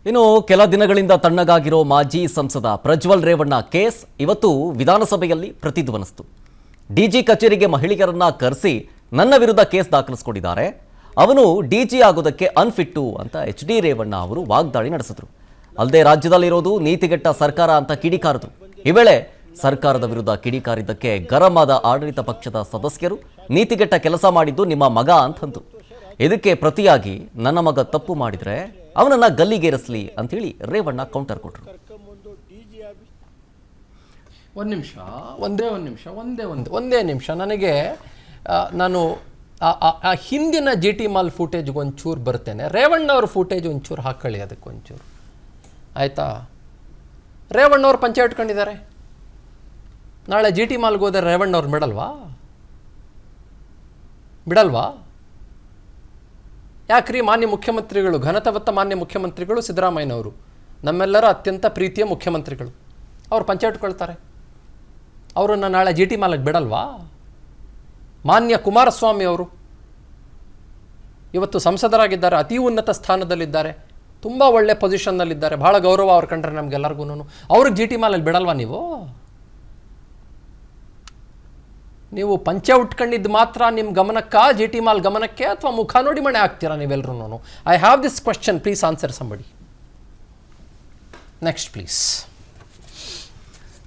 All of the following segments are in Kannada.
ಇನ್ನು ಕೆಲ ದಿನಗಳಿಂದ ತಣ್ಣಗಾಗಿರೋ ಮಾಜಿ ಸಂಸದ ಪ್ರಜ್ವಲ್ ರೇವಣ್ಣ ಕೇಸ್ ಇವತ್ತು ವಿಧಾನಸಭೆಯಲ್ಲಿ ಪ್ರತಿಧ್ವನಿಸಿತು. ಡಿಜಿ ಕಚೇರಿಗೆ ಮಹಿಳೆಯರನ್ನ ಕರೆಸಿ ನನ್ನ ವಿರುದ್ಧ ಕೇಸ್ ದಾಖಲಿಸಿಕೊಂಡಿದ್ದಾರೆ. ಅವನು ಡಿಜಿ ಆಗೋದಕ್ಕೆ ಅನ್ಫಿಟ್ಟು ಅಂತ HD ರೇವಣ್ಣ ಅವರು ವಾಗ್ದಾಳಿ ನಡೆಸಿದ್ರು. ಅಲ್ಲದೆ ರಾಜ್ಯದಲ್ಲಿರೋದು ನೀತಿಗೆಟ್ಟ ಸರ್ಕಾರ ಅಂತ ಕಿಡಿಕಾರಿದ್ರು. ಈ ವೇಳೆ ಸರ್ಕಾರದ ವಿರುದ್ಧ ಕಿಡಿಕಾರಿದ್ದಕ್ಕೆ ಗರಂ ಆದ ಆಡಳಿತ ಪಕ್ಷದ ಸದಸ್ಯರು ನೀತಿಗೆಟ್ಟ ಕೆಲಸ ಮಾಡಿದ್ದು ನಿಮ್ಮ ಮಗ ಅಂತಂತು. ಇದಕ್ಕೆ ಪ್ರತಿಯಾಗಿ ನನ್ನ ಮಗ ತಪ್ಪು ಮಾಡಿದ್ರೆ ಅವನನ್ನ ಗಲ್ಲಿಗೇರಿಸಲಿ ಅಂತೇಳಿ ರೇವಣ್ಣ ಕೌಂಟರ್ ಕೊಟ್ಟರು. ಒಂದೇ ನಿಮಿಷ ನನಗೆ ನಾನು ಹಿಂದಿನ GT ಮಾಲ್ ಫುಟೇಜ್ಗೆ ಒಂಚೂರು ಬರ್ತೇನೆ. ರೇವಣ್ಣ ಅವ್ರ ಫುಟೇಜ್ ಒಂಚೂರು ಹಾಕೊಳ್ಳಿ, ಅದಕ್ಕೆ ಒಂಚೂರು ಆಯಿತಾ. ರೇವಣ್ಣ ಅವ್ರು ಪಂಚೆ ಇಟ್ಕೊಂಡಿದ್ದಾರೆ. ನಾಳೆ GT ಮಾಲ್ಗೆ ಹೋದರೆ ರೇವಣ್ಣ ಅವ್ರು ಬಿಡಲ್ವಾ? ಯಾಕ್ರಿ? ಮಾನ್ಯ ಮುಖ್ಯಮಂತ್ರಿಗಳು, ಘನತವತ್ತ ಮಾನ್ಯ ಮುಖ್ಯಮಂತ್ರಿಗಳು ಸಿದ್ದರಾಮಯ್ಯನವರು, ನಮ್ಮೆಲ್ಲರ ಅತ್ಯಂತ ಪ್ರೀತಿಯ ಮುಖ್ಯಮಂತ್ರಿಗಳು, ಅವ್ರು ಪಂಚೆ ಇಟ್ಕೊಳ್ತಾರೆ. ಅವರನ್ನು ನಾಳೆ GT ಮಾಲ್ಗೆ ಬಿಡಲ್ವಾ? ಮಾನ್ಯ ಕುಮಾರಸ್ವಾಮಿ ಅವರು ಇವತ್ತು ಸಂಸದರಾಗಿದ್ದಾರೆ, ಅತಿ ಉನ್ನತ ಸ್ಥಾನದಲ್ಲಿದ್ದಾರೆ, ತುಂಬ ಒಳ್ಳೆ ಪೊಸಿಷನ್ನಲ್ಲಿದ್ದಾರೆ, ಭಾಳ ಗೌರವ ಅವ್ರು ಕಂಡ್ರೆ ನಮಗೆಲ್ಲರಿಗೂ. ಅವ್ರಿಗೆ GT ಮಾಲಲ್ಲಿ ಬಿಡಲ್ವಾ? ನೀವು ಪಂಚೆ ಉಟ್ಕೊಂಡಿದ್ದು ಮಾತ್ರ ನಿಮ್ಮ ಗಮನಕ್ಕ, GT ಮಾಲ್ ಗಮನಕ್ಕೆ, ಅಥವಾ ಮುಖ ನೋಡಿ ಮಣೆ ಆಗ್ತೀರಾ ನೀವೆಲ್ಲರೂ? I have this question, please answer somebody. Next please.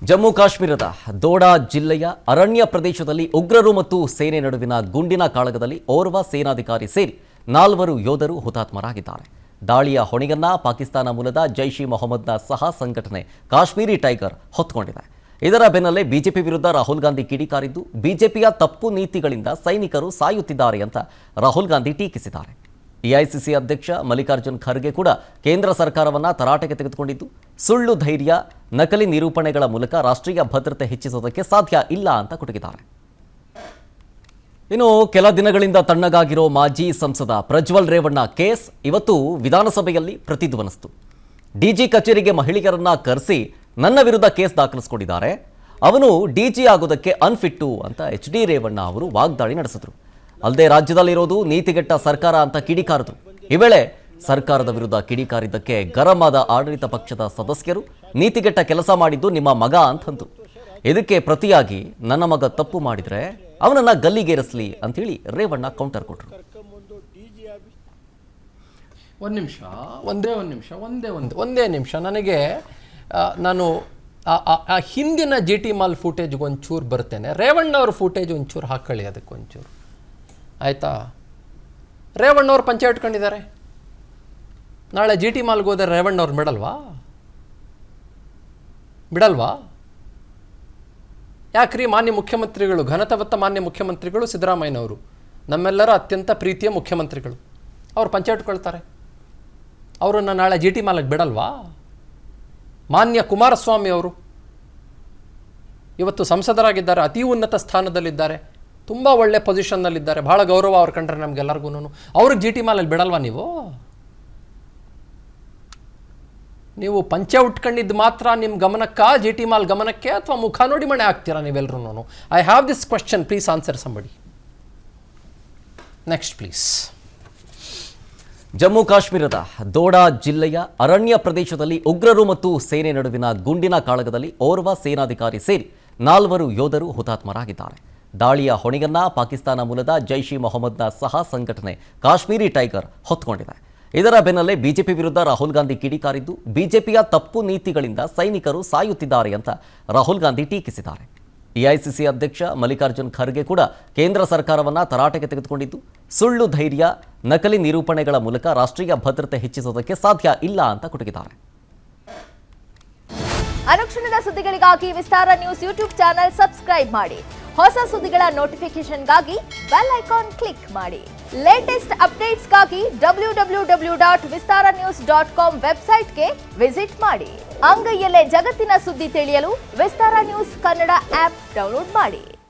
Jammu ಕಾಶ್ಮೀರದ ದೋಡಾ ಜಿಲ್ಲೆಯ ಅರಣ್ಯ ಪ್ರದೇಶದಲ್ಲಿ ಉಗ್ರರು ಮತ್ತು ಸೇನೆ ನಡುವಿನ ಗುಂಡಿನ ಕಾಳಗದಲ್ಲಿ ಓರ್ವ ಸೇನಾಧಿಕಾರಿ ಸೇರಿ 4 ಯೋಧರು ಹುತಾತ್ಮರಾಗಿದ್ದಾರೆ. ದಾಳಿಯ ಹೊಣೆಯನ್ನ ಪಾಕಿಸ್ತಾನ ಮೂಲದ ಜೈಷ್ ಇ ಮೊಹಮ್ಮದ್ನ ಸಹ ಸಂಘಟನೆ ಕಾಶ್ಮೀರಿ ಟೈಗರ್ ಹೊತ್ತುಕೊಂಡಿದೆ. ಇದರ ಬೆನ್ನಲ್ಲೇ ಬಿಜೆಪಿ ವಿರುದ್ಧ ರಾಹುಲ್ ಗಾಂಧಿ ಕಿಡಿಕಾರಿದ್ದು, ಬಿಜೆಪಿಯ ತಪ್ಪು ನೀತಿಗಳಿಂದ ಸೈನಿಕರು ಸಾಯುತ್ತಿದ್ದಾರೆ ಅಂತ ರಾಹುಲ್ ಗಾಂಧಿ ಟೀಕಿಸಿದ್ದಾರೆ. ಎಐಸಿಸಿ ಅಧ್ಯಕ್ಷ ಮಲ್ಲಿಕಾರ್ಜುನ್ ಖರ್ಗೆ ಕೂಡ ಕೇಂದ್ರ ಸರ್ಕಾರವನ್ನು ತರಾಟೆಗೆ ತೆಗೆದುಕೊಂಡಿದ್ದು, ಸುಳ್ಳು ಧೈರ್ಯ, ನಕಲಿ ನಿರೂಪಣೆಗಳ ಮೂಲಕ ರಾಷ್ಟ್ರೀಯ ಭದ್ರತೆ ಹೆಚ್ಚಿಸುವುದಕ್ಕೆ ಸಾಧ್ಯ ಇಲ್ಲ ಅಂತ ಕುಟುಕಿದ್ದಾರೆ. ಇನ್ನು ಕೆಲ ದಿನಗಳಿಂದ ತಣ್ಣಗಾಗಿರೋ ಮಾಜಿ ಸಂಸದ ಪ್ರಜ್ವಲ್ ರೇವಣ್ಣ ಕೇಸ್ ಇವತ್ತು ವಿಧಾನಸಭೆಯಲ್ಲಿ ಪ್ರತಿಧ್ವನಿಸಿತು. ಡಿಜಿ ಕಚೇರಿಗೆ ಮಹಿಳೆಯರನ್ನ ಕರೆಸಿ ನನ್ನ ವಿರುದ್ಧ ಕೇಸ್ ದಾಖಲಿಸಿಕೊಂಡಿದ್ದಾರೆ. ಅವನು ಡಿಜಿ ಆಗೋದಕ್ಕೆ ಅನ್ಫಿಟ್ಟು ಅಂತ HD ರೇವಣ್ಣ ಅವರು ವಾಗ್ದಾಳಿ ನಡೆಸಿದ್ರು. ಅಲ್ಲದೆ ರಾಜ್ಯದಲ್ಲಿರೋದು ನೀತಿಗೆಟ್ಟ ಸರ್ಕಾರ ಅಂತ ಕಿಡಿಕಾರಿದ್ರು. ಈ ವೇಳೆ ಸರ್ಕಾರದ ವಿರುದ್ಧ ಕಿಡಿಕಾರಿದ್ದಕ್ಕೆ ಗರಂ ಆದ ಆಡಳಿತ ಪಕ್ಷದ ಸದಸ್ಯರು ನೀತಿಗೆಟ್ಟ ಕೆಲಸ ಮಾಡಿದ್ದು ನಿಮ್ಮ ಮಗ ಅಂತಂತು. ಇದಕ್ಕೆ ಪ್ರತಿಯಾಗಿ ನನ್ನ ಮಗ ತಪ್ಪು ಮಾಡಿದ್ರೆ ಅವನನ್ನ ಗಲ್ಲಿಗೇರಿಸಲಿ ಅಂತೇಳಿ ರೇವಣ್ಣ ಕೌಂಟರ್ ಕೊಟ್ಟರು. ಒಂದೇ ನಿಮಿಷ ನನಗೆ ನಾನು ಹಿಂದಿನ GT ಮಾಲ್ ಫುಟೇಜ್ಗೆ ಒಂಚೂರು ಬರ್ತೇನೆ. ರೇವಣ್ಣ ಅವ್ರ ಫುಟೇಜ್ ಒಂಚೂರು ಹಾಕೊಳ್ಳಿ, ಅದಕ್ಕೆ ಒಂಚೂರು ಆಯಿತಾ. ರೇವಣ್ಣ ಅವ್ರು ಪಂಚೆ ಇಟ್ಕೊಂಡಿದ್ದಾರೆ. ನಾಳೆ GT ಮಾಲ್ಗೆ ಹೋದರೆ ರೇವಣ್ಣ ಅವ್ರು ಬಿಡಲ್ವಾ? ಯಾಕ್ರಿ? ಮಾನ್ಯ ಮುಖ್ಯಮಂತ್ರಿಗಳು, ಘನತವತ್ತ ಮಾನ್ಯ ಮುಖ್ಯಮಂತ್ರಿಗಳು ಸಿದ್ದರಾಮಯ್ಯನವರು, ನಮ್ಮೆಲ್ಲರ ಅತ್ಯಂತ ಪ್ರೀತಿಯ ಮುಖ್ಯಮಂತ್ರಿಗಳು, ಅವ್ರು ಪಂಚೆ ಇಟ್ಕೊಳ್ತಾರೆ. ಅವರನ್ನು ನಾಳೆ GT ಮಾಲ್ಗೆ ಬಿಡಲ್ವಾ? ಮಾನ್ಯ ಕುಮಾರಸ್ವಾಮಿ ಅವರು ಇವತ್ತು ಸಂಸದರಾಗಿದ್ದಾರೆ, ಅತಿ ಉನ್ನತ ಸ್ಥಾನದಲ್ಲಿದ್ದಾರೆ, ತುಂಬ ಒಳ್ಳೆ ಪೊಸಿಷನ್ನಲ್ಲಿದ್ದಾರೆ, ಭಾಳ ಗೌರವ ಅವ್ರು ಕಂಡ್ರೆ ನಮಗೆಲ್ಲರಿಗೂ. ಅವ್ರಿಗೆ GT ಮಾಲಲ್ಲಿ ಬಿಡಲ್ವಾ? ನೀವು ಪಂಚೆ ಉಟ್ಕೊಂಡಿದ್ದು ಮಾತ್ರ ನಿಮ್ಮ ಗಮನಕ್ಕ, GT ಮಾಲ್ ಗಮನಕ್ಕೆ, ಅಥವಾ ಮುಖ ನೋಡಿ ಮಣೆ ಆಗ್ತೀರಾ ನೀವೆಲ್ಲರೂ? I have this question, please answer somebody. Next please. Jammu ಕಾಶ್ಮೀರದ ದೋಡಾ ಜಿಲ್ಲೆಯ ಅರಣ್ಯ ಪ್ರದೇಶದಲ್ಲಿ ಉಗ್ರರು ಮತ್ತು ಸೇನೆ ನಡುವಿನ ಗುಂಡಿನ ಕಾಳಗದಲ್ಲಿ ಓರ್ವ ಸೇನಾಧಿಕಾರಿ ಸೇರಿ 4 ಯೋಧರು ಹುತಾತ್ಮರಾಗಿದ್ದಾರೆ. ದಾಳಿಯ ಹೊಣೆಯನ್ನ ಪಾಕಿಸ್ತಾನ ಮೂಲದ ಜೈಷ್ ಇ ಮೊಹಮ್ಮದ್ನ ಸಹ ಸಂಘಟನೆ ಕಾಶ್ಮೀರಿ ಟೈಗರ್ ಹೊತ್ತುಕೊಂಡಿದೆ. ಇದರ ಬೆನ್ನಲ್ಲೇ ಬಿಜೆಪಿ ವಿರುದ್ಧ ರಾಹುಲ್ ಗಾಂಧಿ ಕಿಡಿಕಾರಿದ್ದು, ಬಿಜೆಪಿಯ ತಪ್ಪು ನೀತಿಗಳಿಂದ ಸೈನಿಕರು ಸಾಯುತ್ತಿದ್ದಾರೆ ಅಂತ ರಾಹುಲ್ ಗಾಂಧಿ ಟೀಕಿಸಿದ್ದಾರೆ. ಎಐಸಿಸಿ ಅಧ್ಯಕ್ಷ ಮಲ್ಲಿಕಾರ್ಜುನ್ ಖರ್ಗೆ ಕೂಡ ಕೇಂದ್ರ ಸರ್ಕಾರವನ್ನು ತರಾಟೆಗೆ ತೆಗೆದುಕೊಂಡಿದ್ದು, ಸುಳ್ಳು ಧೈರ್ಯ, ನಕಲಿ ನಿರೂಪಣೆಗಳ ಮೂಲಕ ರಾಷ್ಟ್ರೀಯ ಭದ್ರತೆ ಹೆಚ್ಚಿಸುವುದಕ್ಕೆ ಸಾಧ್ಯ ಇಲ್ಲ ಅಂತ ಕುಟುಕಿದ್ದಾರೆ. ಅನುಕ್ಷಣದ ಸುದ್ದಿಗಳಿಗಾಗಿ ವಿಸ್ತಾರ ನ್ಯೂಸ್ ಯೂಟ್ಯೂಬ್ ಚಾನೆಲ್ ಸಬ್ಸ್ಕ್ರೈಬ್ ಮಾಡಿ. ಹೊಸ ಸುದ್ದಿಗಳ ನೋಟಿಫಿಕೇಶನ್ಗಾಗಿ ಬೆಲ್ ಐಕಾನ್ ಕ್ಲಿಕ್ ಮಾಡಿ. ಲೇಟೆಸ್ಟ್ ಅಪ್ಡೇಟ್ಸ್ಗಾಗಿ www.vistaranews.com ವೆಬ್ಸೈಟ್ಗೆ ವಿಸಿಟ್ ಮಾಡಿ. ಅಂಗೈಯಲ್ಲೇ ಜಗತ್ತಿನ ಸುದ್ದಿ ತಿಳಿಯಲು ವಿಸ್ತಾರ ನ್ಯೂಸ್ ಕನ್ನಡ ಆಪ್ ಡೌನ್ಲೋಡ್ ಮಾಡಿ.